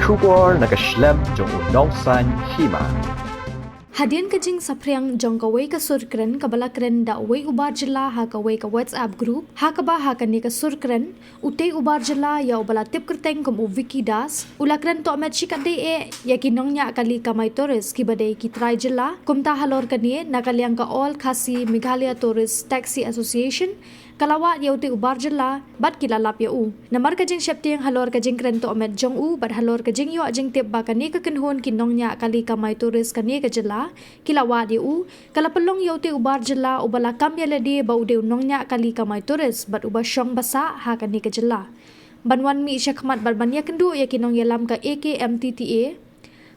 Shubor nakaslem jong unongsan hima. Hadian kajing sapriang jong kawai ka surkren kabalakren da wai ubar jila ha kawai ka WhatsApp group ha kaba ha kani ka surkren ute ubar jila ya ubala tip kerteng kum Vicky Das ulakren to met shikade e yakinongnya kali kamai tourist kibade kitrai jila kumta halor kanie nakaliang ka all khasi Meghalaya Tourist Taxi Association kalawat ya ute ubar jila bat kilalap ya u namar kajing syaptiang halor kajing kren to met jong u bat halor kajing yo ajing tip ba kani ka kenhon kinongnya kali kamai tourist kani ka jila kilawat ya u kalapelong ya ute ubar jila ubala kam ya ledi ba ude nongnya kali kamai tourist bat uba syong basa ha kani ka jila banwan mi syakmat barbanya kendu ya kinong yalam ka AKMTTA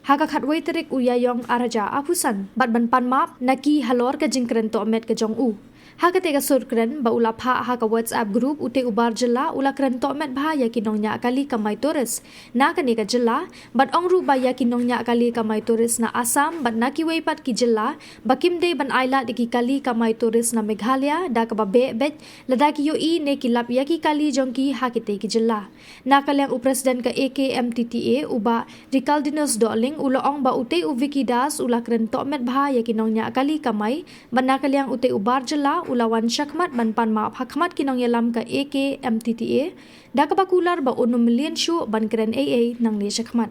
Haka khatway terik uyayong araja apusan bat ban pan map naki halor ka jingkren to met ka jong u Haka tega surkren ba ulap ha haka WhatsApp group ute ubar jela ulakren to met ba ya kinongnya kali kamai tourist na kani ka jela bat ongru ba ya kinongnya kali kamai tourist na Assam bat naki way pat ki jela bakim de ban aila diki kali kamai tourist na Meghalaya da ka ba be bet ladaki yo I ne kilap ya ki kali jongki hakite ki jela na kalyang upresiden ka AKMTTA uba Ricaldinus Darling uloong ba ute Vicky Das ulakren to met ba ya kinongnya kali kamai ban na kalyang ute ubar jela ulawan syakmat ban pan maap hakmat kinong yalam ka AKMTTA da kabakular ba 1 million shu ban kren AA nang ni syakmat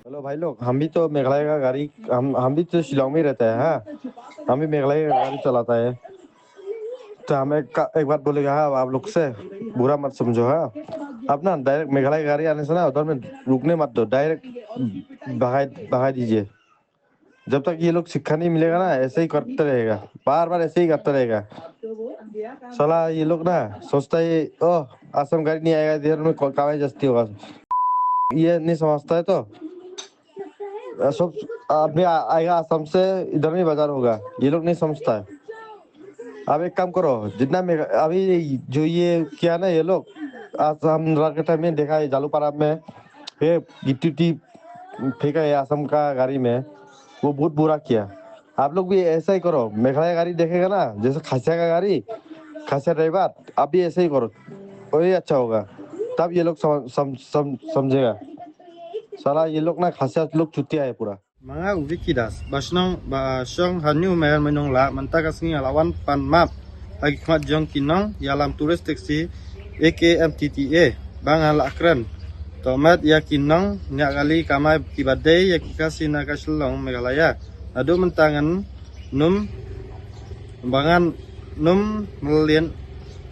hello भाई लोग हम भी तो मेघालय का गाड़ी हम भी तो शिलोंग में रहते हैं हाँ हम भी मेघालय का गाड़ी चलाता है तो हमें एक बात बोलेगा हाँ आप लोग से बुरा मत समझो हाँ अब ना डायरेक्ट मेघालय का गाड़ी आने से ना उधर में रुकने मत दो डायरेक्ट भगा दीजिए जब तक ये लोग शिक्षा नहीं मिलेगा ना ऐसे ही करते रहेगा बार बार ऐसे ही करता रहेगा साला ये लोग ना सोचता है ओह असम गाड़ी नहीं आएगा इधर में कागज जस्ती होगा ये नहीं समझता है तो सब अभी आएगा असम से इधर में बाजार होगा ये लोग नहीं समझता है अब एक काम करो जितना अभी जो ये किया ना ये लोग असम के टाइम में देखा है जालूपारा में गिट्टी फेंका है असम का गाड़ी में वो बहुत बुरा किया आप लोग भी ऐसा ही करो मेघालय गाड़ी देखेगा ना जैसे खासिया का गाड़ी खासिया ड्राइवर आप भी ऐसे ही करो वही अच्छा होगा तब ये लोग समझेगा साला ये लोग ना खासिया लोग चुतिया है पूरा Mga Vicky Das basyong hanyu mayan menong la mantakas ngi alawan pan map agi kmat jong kinong yalam turis taxi AKMTTA bang ala akran tomat ya kinong nya kali kamai kibade ya kikasi na kaslong Meghalaya adu mentangan num bangan num melien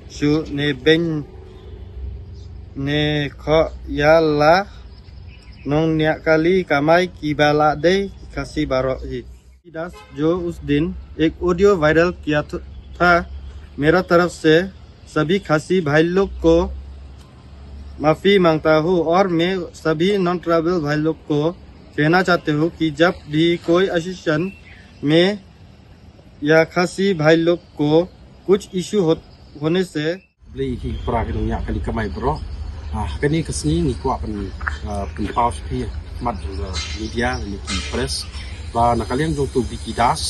su ne ben ne kho yala nong nya kali kamai kibala दे काशी बारो ही दास जो उस दिन एक audio viral किया था मेरा तरफ से सभी खासी भाई लोग को माफी मांगता हूँ और मैं सभी नॉन ट्राइबल भाई लोग को कहना चाहते हूँ कि जब भी कोई एसोसिएशन में या खासी भाई लोग को कुछ इशू होने से beli hi pra ke nya kali kamai bro kani kesni ni kwa pen paus pi mat media ni ki press ba nakalian jong tu Vicky Das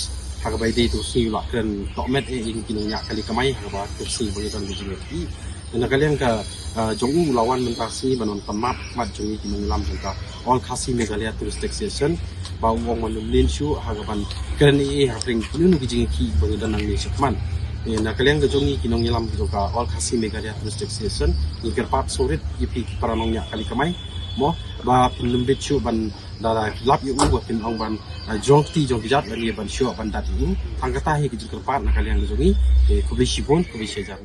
ha bai dei tu si la kren tok met e in ki nya kali kamai ha ba tu si boi dan bi ni nakalian ka jong u lawan mentasi banon tamat mat jong ki lam jong ka all khasi Meghalaya Tourist Association ba wong manum lin shu ha ban kren e ha pring nu ki jing ki boi dan nang ni sekman nakalian ke jongi kinong yalam gitu ka all khasi Meghalaya Tourist Association ni kerpat sorit ipi paranong nya kali kamai mo ba penlembit shu ban dara lap yu u pin ong ban jong ti jong bijat ni ban shu ban dat ini tangkata hi ki kerpat nakalian ke jongi ko bi shibon ko bi shejar